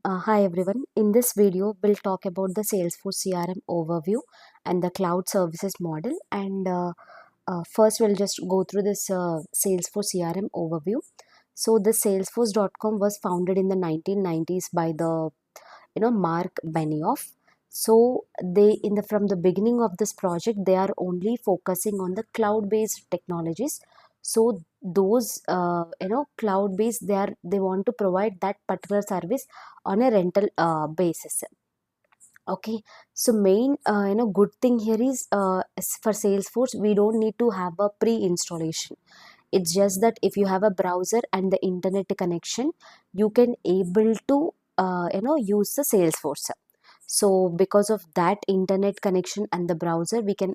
Hi everyone. In this video, we'll talk about the Salesforce CRM overview and the cloud services model. And first, we'll just go through this Salesforce CRM overview. So, the Salesforce.com was founded in the 1990s by the Mark Benioff. So, they from the beginning of this project, they are only focusing on the cloud-based technologies. So those cloud based, they want to provide that particular service on a rental basis. Okay, so main good thing here is for Salesforce, we don't need to have a pre-installation. It's just that if you have a browser and the internet connection, you can able to use the Salesforce. So because of that internet connection and the browser, we can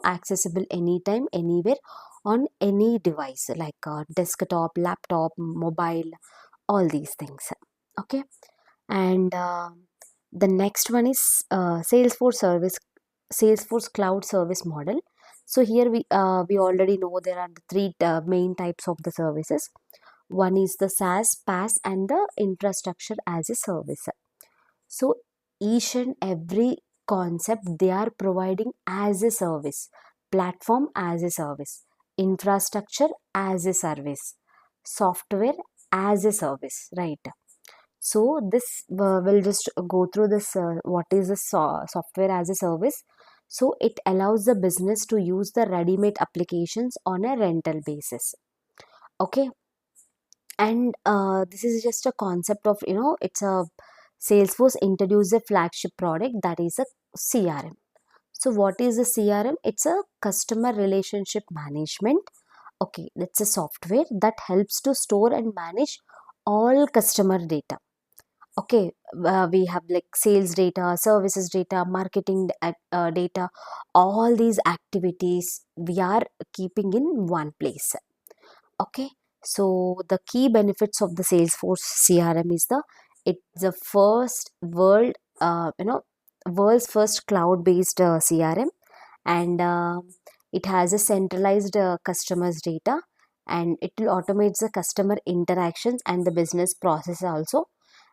accessible anytime, anywhere, on any device like desktop, laptop, mobile, all these things. Okay, and the next one is Salesforce cloud service model. So here we already know there are the three main types of the services. One is the SaaS, PaaS, and the infrastructure as a service. So each and every concept they are providing as a service, platform as a service, infrastructure as a service, software as a service, right? So this we'll just go through this. What is the software as a service? So it allows the business to use the ready-made applications on a rental basis. Okay, and this is just a concept of it's a Salesforce introduced a flagship product that is a CRM. So what is a CRM? It's a customer relationship management. Okay, that's a software that helps to store and manage all customer data. Okay, we have like sales data, services data, marketing data, all these activities we are keeping in one place. Okay, so the key benefits of the Salesforce CRM is it's the first world's first cloud based CRM, and it has a centralized customers data, and it will automate the customer interactions and the business process also,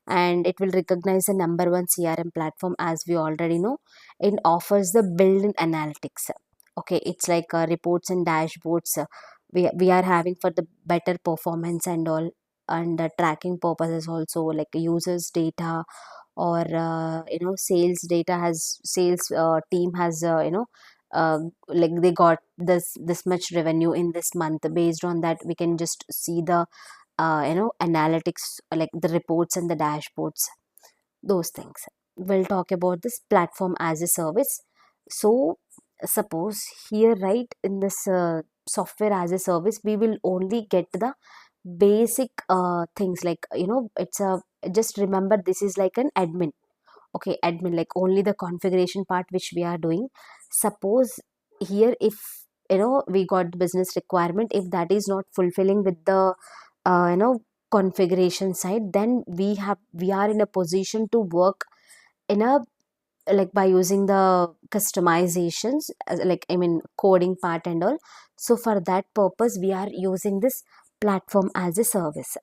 and it will recognize the number one CRM platform, as we already know. It offers the built-in analytics. Okay, it's like reports and dashboards we are having for the better performance and all, and tracking purposes also, like users data, or sales data, has sales team has like they got this much revenue in this month. Based on that, we can just see the analytics, like the reports and the dashboards, those things. We'll talk about this platform as a service. So suppose here, right, in this software as a service, we will only get the basic things, like it's a, just remember, this is like an admin. Okay, admin, like only the configuration part which we are doing. Suppose here, if we got the business requirement, if that is not fulfilling with the configuration side, then we are in a position to work in a, like by using the customizations, like I mean coding part and all. So for that purpose, we are using this platform as a service,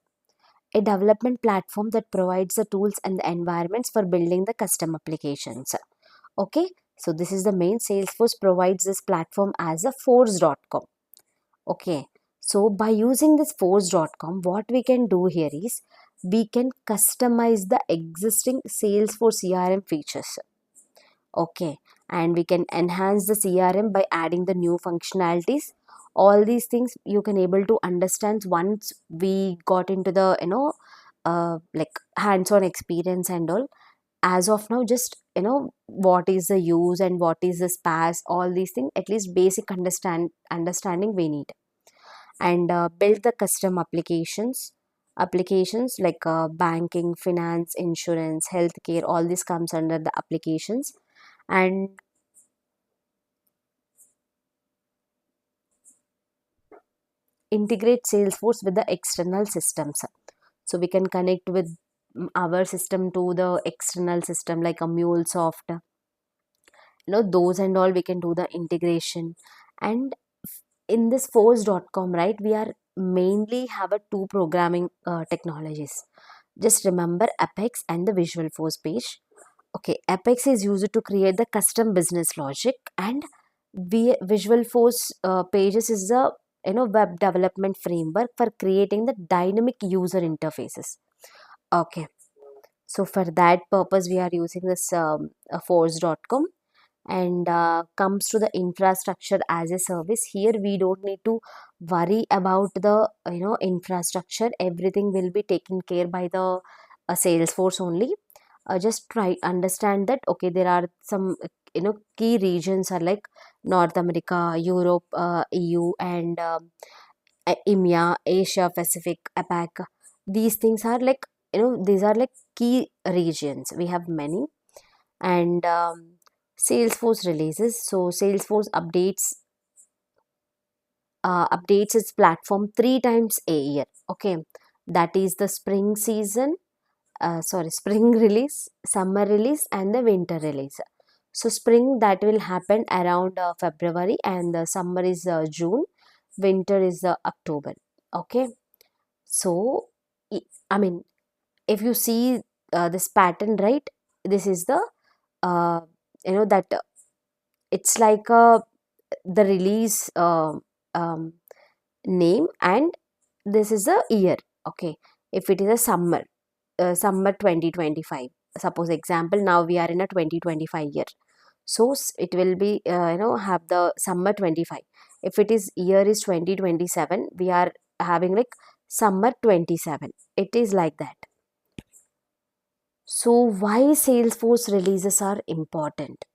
a development platform that provides the tools and the environments for building the custom applications. Okay, so this is the main. Salesforce provides this platform as a force.com. Okay, so by using this force.com, what we can do here is we can customize the existing Salesforce CRM features. Okay, and we can enhance the CRM by adding the new functionalities. All these things you can able to understand once we got into the like hands-on experience and all. As of now, just what is the use and what is the PaaS, all these things, at least basic understanding we need. And build the custom applications like banking, finance, insurance, healthcare, all this comes under the applications. And integrate Salesforce with the external systems. So we can connect with our system to the external system like a MuleSoft, those and all, we can do the integration. And in this force.com, right, we are mainly have a two programming technologies. Just remember Apex and the Visualforce page. Okay, Apex is used to create the custom business logic, and Visualforce pages is the web development framework for creating the dynamic user interfaces. Okay, so for that purpose we are using this force.com. And comes to the infrastructure as a service, here we don't need to worry about the infrastructure. Everything will be taken care by the Salesforce only. Just try understand that, okay, there are some key regions are like North America, Europe, EU, and EMEA, Asia Pacific, APAC. These things are like, these are like key regions. We have many. And Salesforce releases. So Salesforce updates its platform 3 times a year. Okay, that is the spring release, summer release, and the winter release. So spring, that will happen around February, and the summer is June, winter is October. Okay, so I I mean, if you see this pattern, right, this is the uh, that it's like the release name, and this is a year. Okay, if it is a summer 2025, suppose example, now we are in a 2025 year, so it will be have the summer 25. If it is year is 2027, we are having like summer 27. It is like that. So why Salesforce releases are important?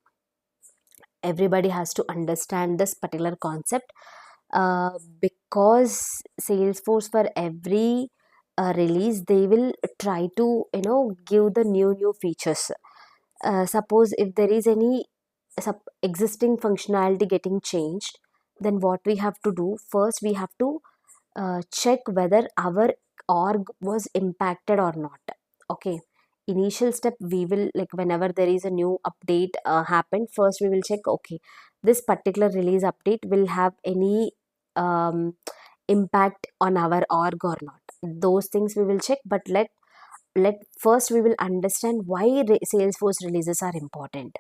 Everybody has to understand this particular concept, uh, because Salesforce, for every release, they will try to give the new features. Suppose if there is any existing functionality getting changed, then what we have to do first, we have to check whether our org was impacted or not. Okay, initial step, we will, like, whenever there is a new update happen, first we will check, okay, this particular release update will have any impact on our org or not. Those things we will check, but let first we will understand why Salesforce releases are important.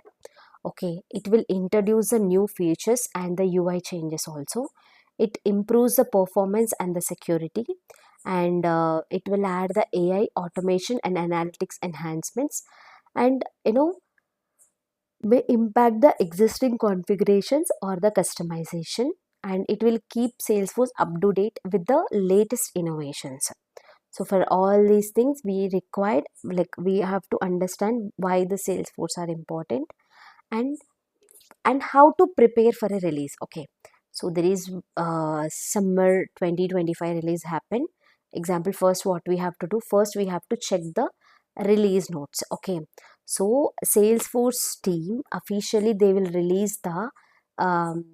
Okay, it will introduce the new features and the UI changes also. It improves the performance and the security, and it will add the AI automation and analytics enhancements, and may impact the existing configurations or the customization, and it will keep Salesforce up to date with the latest innovations. So for all these things, we required, like, we have to understand why the Salesforce are important, and how to prepare for a release. Okay, so there is summer 2025 release happen. Example, first what we have to do, first we have to check the release notes. Okay, so Salesforce team officially they will release the um,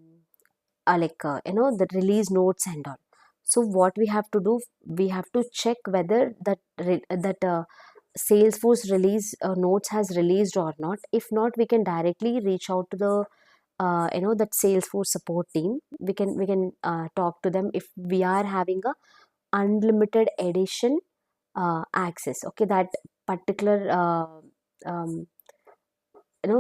the release notes and all. So what we have to do, we have to check whether that Salesforce release notes has released or not. If not, we can directly reach out to the that Salesforce support team. We can talk to them if we are having a unlimited edition access. Okay, that particular um,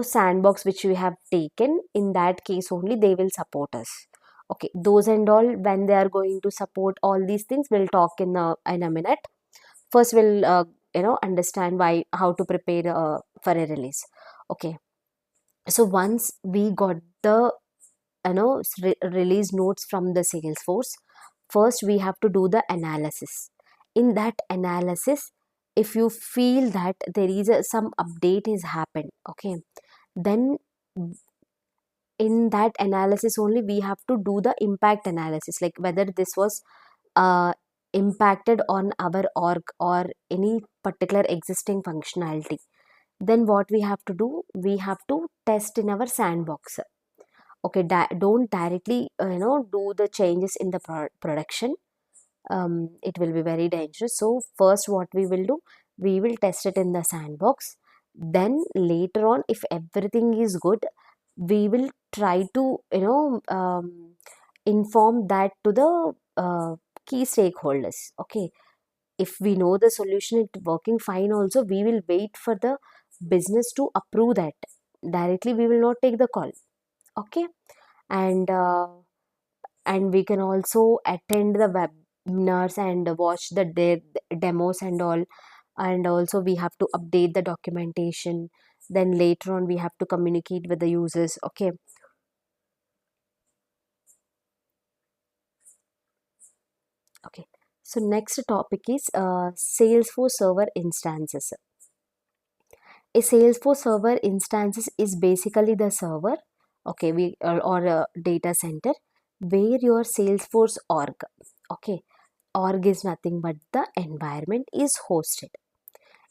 sandbox which we have taken, in that case only they will support us. Okay, those and all, when they are going to support all these things, we'll talk in a minute. First we'll understand why, how to prepare for a release. Okay, so once we got the release notes from the Salesforce, first we have to do the analysis. In that analysis, if you feel that there is some update is happened, okay, then in that analysis only we have to do the impact analysis, like whether this was uh, impacted on our org or any particular existing functionality. Then what we have to do, we have to test in our sandbox. Okay, don't directly do the changes in the production. It will be very dangerous. So first what we will do, we will test it in the sandbox. Then later on, if everything is good, we will try to inform that to the key stakeholders. Okay, if we know the solution is working fine also, we will wait for the business to approve that. Directly we will not take the call. Okay. And we can also attend the webinars and watch the demos and all. And also we have to update the documentation. Then later on we have to communicate with the users. Okay. Okay. So next topic is Salesforce server instances. A Salesforce server instances is basically the server, okay, or a data center where your Salesforce org, okay, org is nothing but the environment is hosted.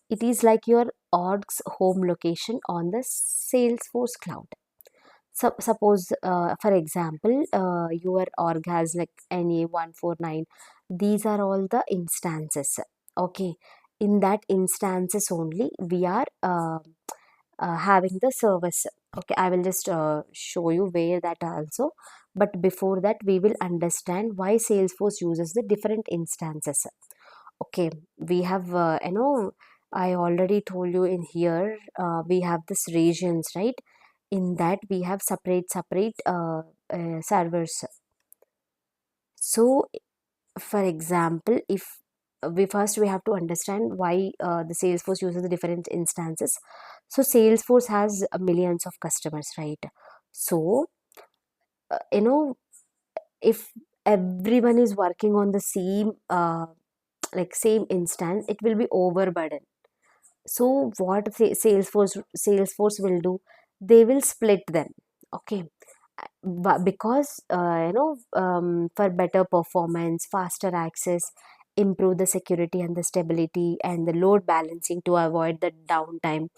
It is like your org's home location on the Salesforce cloud. So, suppose, for example, your org has like NA149. These are all the instances. Okay, in that instances only we are having the service. Okay, I will just show you where that also. But before that, we will understand why Salesforce uses the different instances. Okay, we have I already told you in here, we have this regions, right? In that we have separate servers. So for example, if we have to understand why the Salesforce uses the different instances. So Salesforce has millions of customers, right? So you know, if everyone is working on the same like same instance, it will be overburden. So what Salesforce will do, they will split them. Okay. But because for better performance, faster access, improve the security and the stability and the load balancing to avoid the downtime.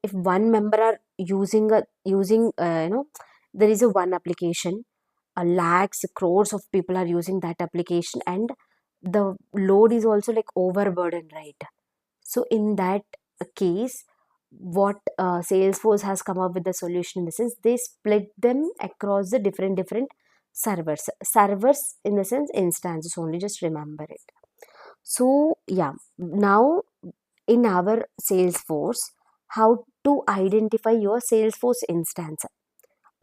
If one member are using there is a one application, a lakhs crores of people are using that application, and the load is also like overburden, right? So in that case, what Salesforce has come up with the solution in the sense, they split them across the different servers in the sense instances only, just remember it. So yeah, now in our Salesforce, how to identify your Salesforce instance.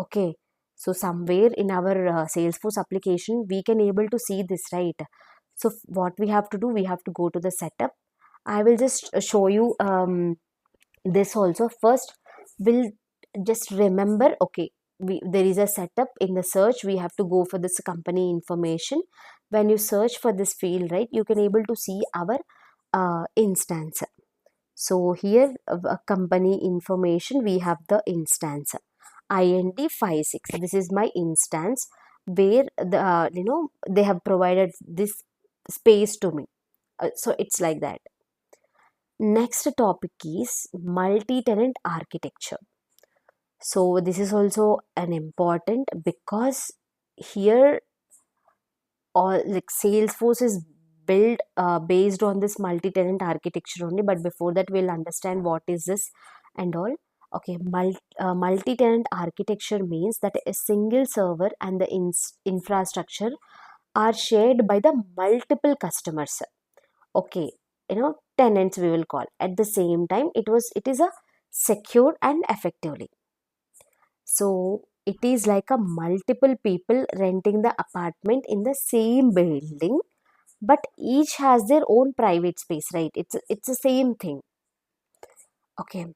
Okay, so somewhere in our Salesforce application we can able to see this, right? So what we have to do, we have to go to the setup. I will just show you this also. First we'll just remember, okay, there is a setup. In the search we have to go for this company information. When you search for this field, right, you can able to see our instance. So here company information, we have the instance IND56. This is my instance where the they have provided this space to me. So it's like that. Next topic is multi-tenant architecture. So this is also an important, because here all like Salesforce is built based on this multi-tenant architecture only. But before that, we'll understand what is this and all. Okay, multi-tenant architecture means that a single server and the infrastructure are shared by the multiple customers. Okay, tenants we will call. At the same time, it is a secure and effectively. So it is like a multiple people renting the apartment in the same building, but each has their own private space, right? It's the same thing. Okay.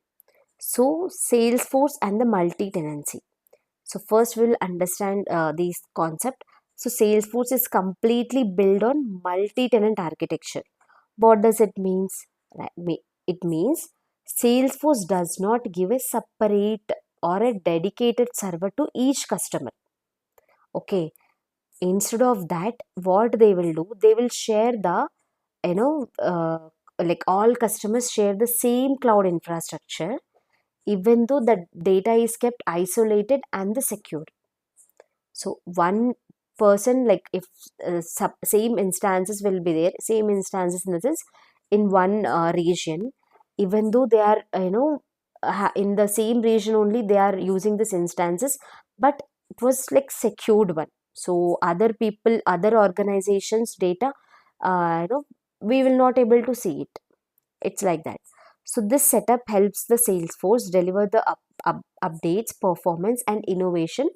So Salesforce and the multi-tenancy. So first we'll understand these concept. So Salesforce is completely built on multi-tenant architecture. What does it means? It means Salesforce does not give a separate or a dedicated server to each customer. Okay. Instead of that, what they will do, they will share the, you know, uh, like all customers share the same cloud infrastructure, even though the data is kept isolated and the secure. So one person, like if same instances will be there, same instances in the sense in one region, even though they are in the same region only, they are using this instances, but it was like secured one. So other people, other organizations data uh, you know we will not able to see it. It's like that. So this setup helps the Salesforce deliver the updates, performance and innovation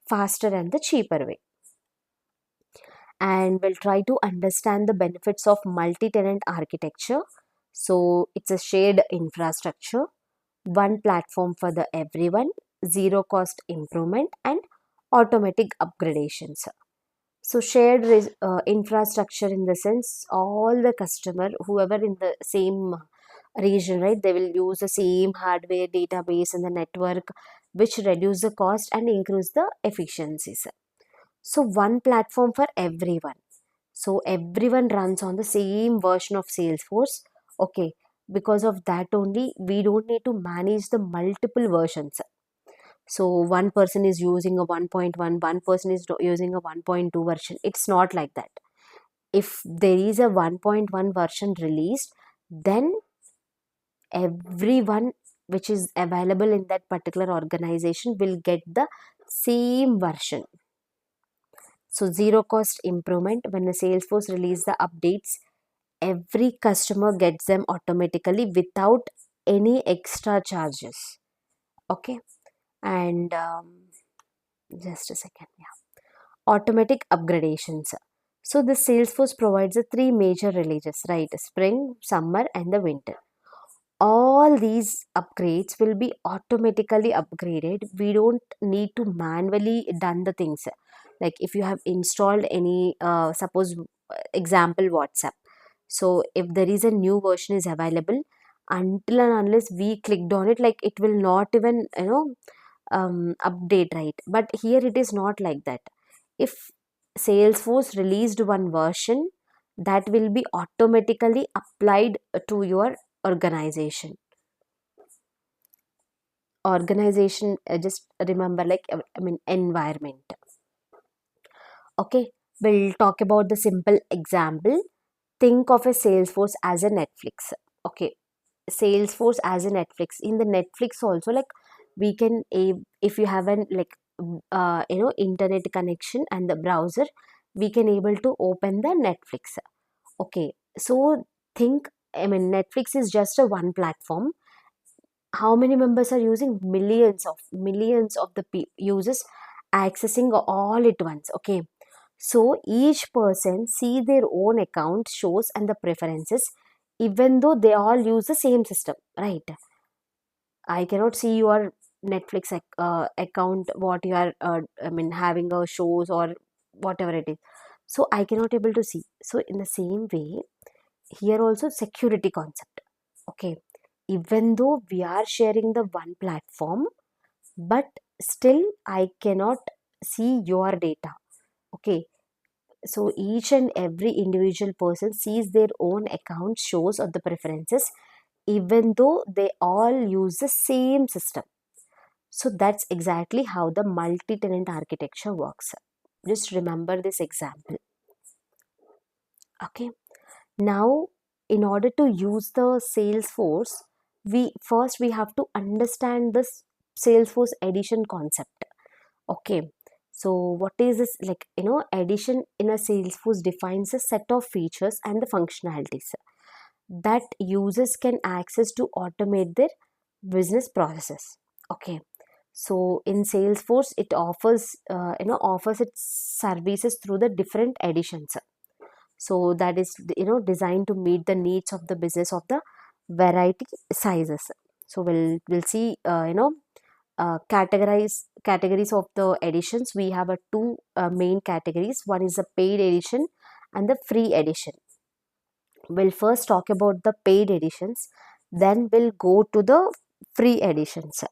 faster and the cheaper way. And we'll try to understand the benefits of multi-tenant architecture. So it's a shared infrastructure, one platform for the everyone, zero cost improvement and automatic upgradations. So shared infrastructure in the sense all the customer, whoever in the same region, right, they will use the same hardware, database and the network, which reduce the cost and increase the efficiencies. So one platform for everyone. So everyone runs on the same version of Salesforce. Okay, because of that only we don't need to manage the multiple versions. So one person is using a 1.1, one person is using a 1.2 version. It's not like that. If there is a 1.1 version released, then everyone which is available in that particular organization will get the same version. So zero cost improvement, when the Salesforce release the updates, every customer gets them automatically without any extra charges. Okay, and just a second. Yeah, automatic upgradations. So the Salesforce provides the three major releases, right? Spring, summer, and the winter. All these upgrades will be automatically upgraded. We don't need to manually done the things. Like if you have installed any, suppose example WhatsApp. So if there is a new version is available, until and unless we clicked on it, like it will not even update, right? But here it is not like that. If Salesforce released one version, that will be automatically applied to your organization. Just remember, like, I mean, environment. Okay, we'll talk about the simple example. Think of a Salesforce as a Netflix. Okay, Salesforce as a Netflix. In the Netflix also, like, we can, if you have an like internet connection and the browser, we can able to open the Netflix. Okay, so think, I mean, Netflix is just a one platform. How many members are using? Millions of the users accessing all at once. Okay, so each person see their own account shows and the preferences, even though they all use the same system, right? I cannot see your Netflix account, what you are I mean having a shows or whatever it is. So I cannot able to see. So in the same way, here also security concept. Okay, even though we are sharing the one platform, but still I cannot see your data. Okay, so each and every individual person sees their own account shows or the preferences, even though they all use the same system. So that's exactly how the multi-tenant architecture works. Just remember this example. Okay, now in order to use the Salesforce, we have to understand this Salesforce edition concept. Okay, so what is this? Like, edition in a Salesforce defines a set of features and the functionalities that users can access to automate their business processes. Okay, so in Salesforce it offers its services through the different editions. So that is designed to meet the needs of the business of the variety sizes. So we'll see categories of the editions. We have a two main categories. One is the paid edition and the free edition. We'll first talk about the paid editions, then we'll go to the free editions.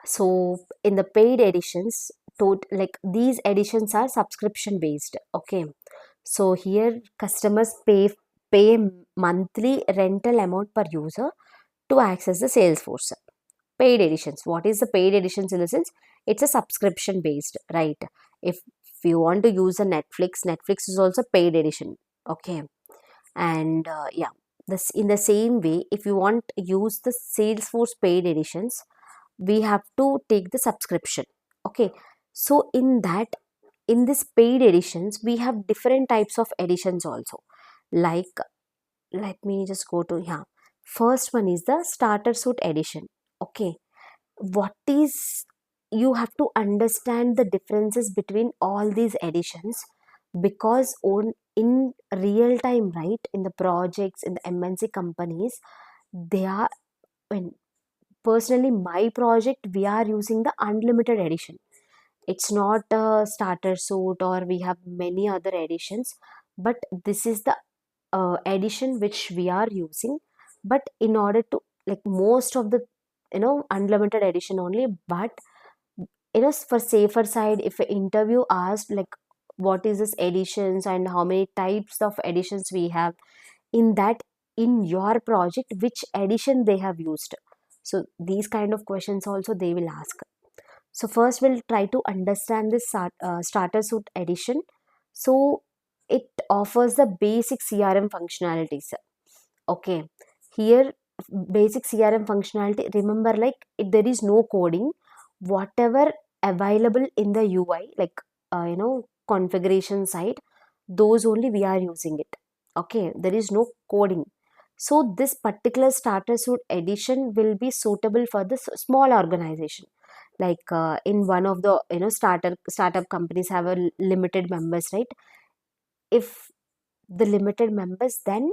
So in the paid editions, like these editions are subscription based. Okay, so here customers pay monthly rental amount per user to access the Salesforce. Paid editions, what is the paid editions? In the sense, it's a subscription based, right? If you want to use a Netflix is also paid edition. Okay, and yeah, this in the same way, if you want to use the Salesforce paid editions, we have to take the subscription. Okay, so in that, in this paid editions, we have different types of editions also. Like, let me just go to, yeah, first one is the starter suit edition. Okay, what is, you have to understand the differences between all these editions, because on in real time, right, in the projects in the MNC companies, they are, when personally my project, we are using the unlimited edition. It's not a starter suit, or we have many other editions, but this is the edition which we are using. But in order to, like, most of the, unlimited edition only. But for safer side, if an interview asked like what is this editions and how many types of editions we have, in that, in your project, which edition they have used, so these kind of questions also they will ask. So first we'll try to understand this starter suite edition. So it offers the basic CRM functionalities. Okay, here, basic CRM functionality, remember, like, there is no coding. Whatever available in the UI, like, configuration side, those only we are using it. Okay, there is no coding. So this particular starter suite edition will be suitable for this small organization. Like, in one of the, startup companies have a limited members, right? If the limited members, then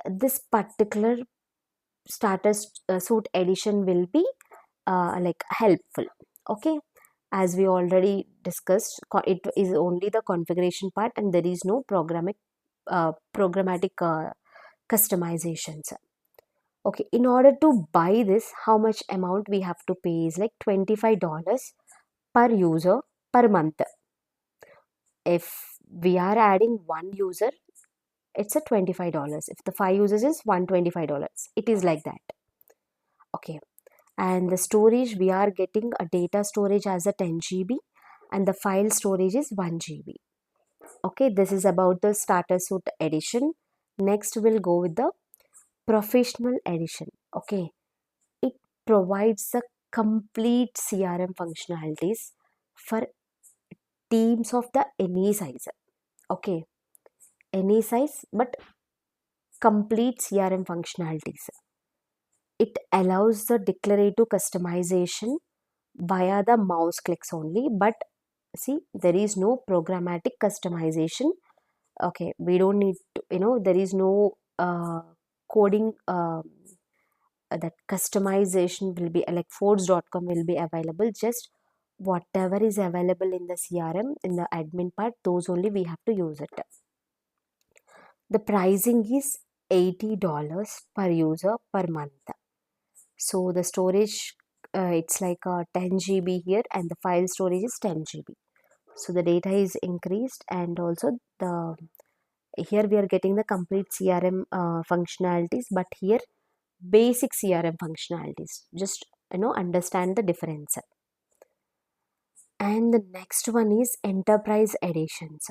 this particular starter suite edition will be like helpful. Okay, as we already discussed, it is only the configuration part, and there is no programmatic customizations. Okay, in order to buy this, how much amount we have to pay is like $25 per user per month. If we are adding one user, it's a $25. If the 5 users is $125. It is like that. Okay, and the storage, we are getting a data storage as a 10 GB, and the file storage is 1 GB. Okay, this is about the starter suite edition. Next we'll go with the professional edition. Okay, it provides the complete CRM functionalities for teams of the any size. Okay, any size, but complete CRM functionalities. It allows the declarative customization via the mouse clicks only, but see, there is no programmatic customization. Okay, we don't need to, there is no coding, that customization will be like force.com will be available. Just whatever is available in the CRM, in the admin part, those only we have to use it. The pricing is $80 per user per month. So the storage, it's like 10 GB here, and the file storage is 10 GB. So the data is increased, and also the, here we are getting the complete CRM functionalities, but here basic CRM functionalities. Just, understand the difference. And the next one is enterprise editions.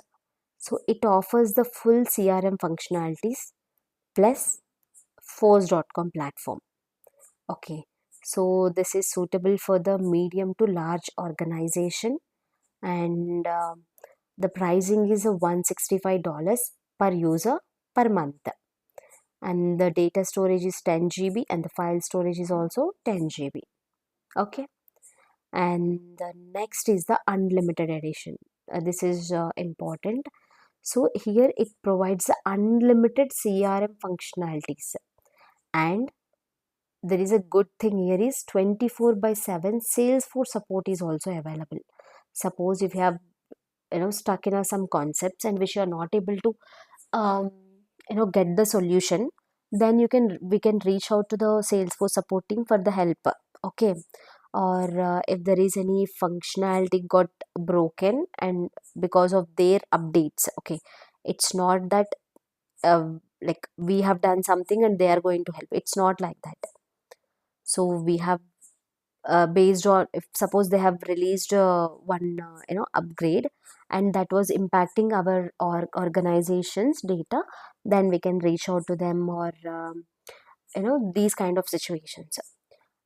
So it offers the full CRM functionalities plus force.com platform. Okay, so this is suitable for the medium to large organization, and the pricing is a $165 per user per month, and the data storage is 10 GB, and the file storage is also 10 GB. Okay, and the next is the unlimited edition. This is important. So here it provides the unlimited CRM functionalities, and there is a good thing here is 24/7 Salesforce support is also available. Suppose if you have, stuck in some concepts and which you are not able to um, get the solution, then we can reach out to the Salesforce support team for the help. Okay, or if there is any functionality got broken, and because of their updates. Okay, it's not that like we have done something and they are going to help. It's not like that. So we have, based on, if suppose they have released one upgrade, and that was impacting our organization's data, then we can reach out to them, or these kind of situations.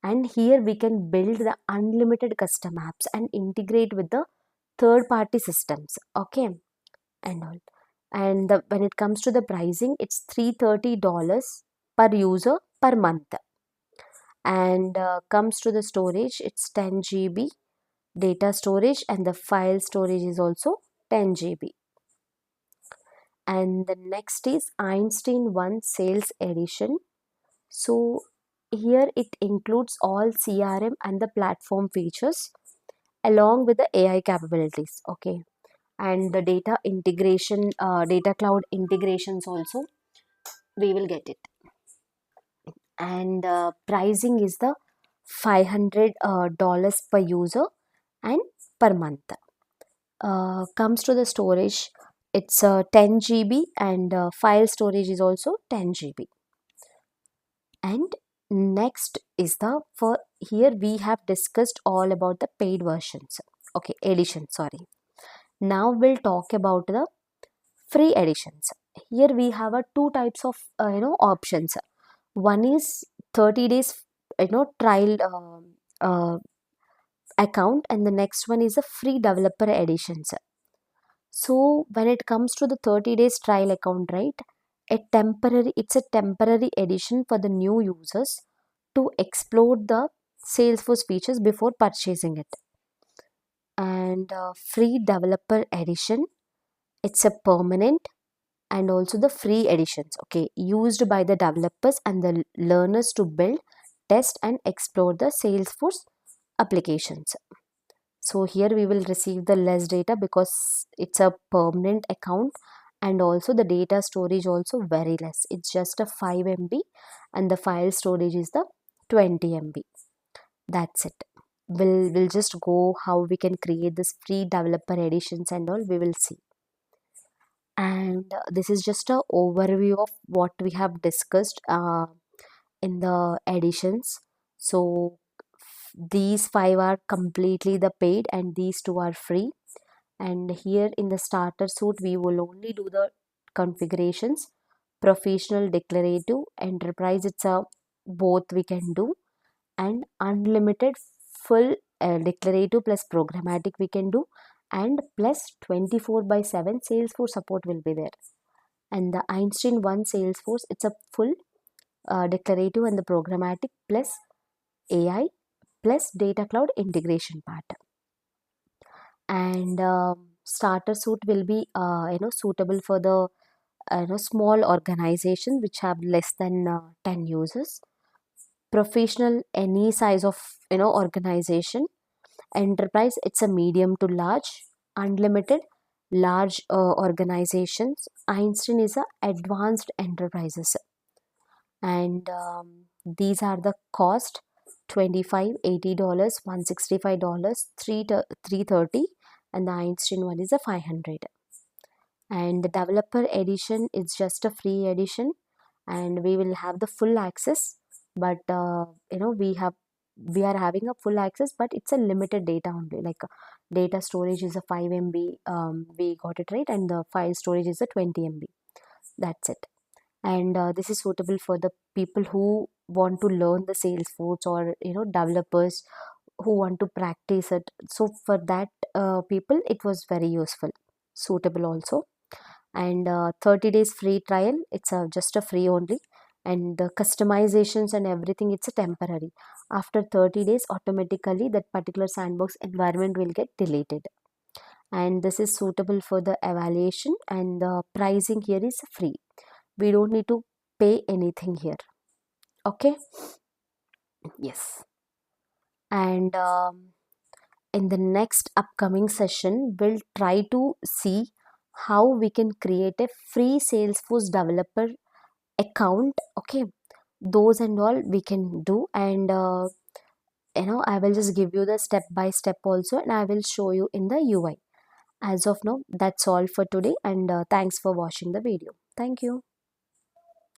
And here we can build the unlimited custom apps and integrate with the third party systems, okay, and all. And when it comes to the pricing, it's $330 per user per month. And comes to the storage, it's 10 GB data storage, and the file storage is also 10 GB. And the next is Einstein 1 Sales Edition. So here it includes all CRM and the platform features along with the AI capabilities, okay, and the data integration, data cloud integrations also we will get it. And pricing is the $500 per user and per month. Comes to the storage, it's 10 GB, and file storage is also 10 GB. And next is the, for here we have discussed all about the paid versions, okay, edition, sorry. Now we'll talk about the free editions. Here we have a two types of options. One is 30 days trial account, and the next one is a free developer editions. So when it comes to the 30 days trial account, right, it's a temporary edition for the new users to explore the Salesforce features before purchasing it. And free developer edition, it's a permanent, and also the free editions, okay, used by the developers and the learners to build, test and explore the Salesforce applications. So here we will receive the less data because it's a permanent account, and also the data storage also very less. It's just a 5 MB, and the file storage is the 20 MB. That's it. We'll just go how we can create this free developer editions and all, we will see. And this is just a overview of what we have discussed in the editions. So these 5 are completely the paid, and these 2 are free. And here in the starter suite we will only do the configurations, professional, declarative, enterprise, it's a both we can do, and unlimited, full, declarative plus programmatic we can do, and plus 24/7 Salesforce support will be there. And the Einstein 1 Salesforce, it's a full, declarative and the programmatic plus AI plus data cloud integration part. And starter suite will be suitable for the small organization which have less than 10 users. Professional, any size of organization. Enterprise, it's a medium to large. Unlimited, large organizations. Einstein is a advanced enterprises. And these are the cost: $25, $80, $165, 330, and the Einstein one is a 500. And the developer edition is just a free edition, and we will have the full access, but we are having a full access, but it's a limited data only, like data storage is a 5 MB, we got it right, and the file storage is a 20 MB. That's it. And this is suitable for the people who want to learn the Salesforce, or developers who want to practice it. So for that people it was very useful, suitable also. And 30 days free trial, it's just a free only, and the customizations and everything, it's a temporary. After 30 days automatically that particular sandbox environment will get deleted. And this is suitable for the evaluation, and the pricing here is free. We don't need to pay anything here, okay. Yes. And in the next upcoming session we'll try to see how we can create a free Salesforce developer account, okay. Those and all we can do, and I will just give you the step by step also, and I will show you in the UI. As of now, that's all for today, and thanks for watching the video. Thank you.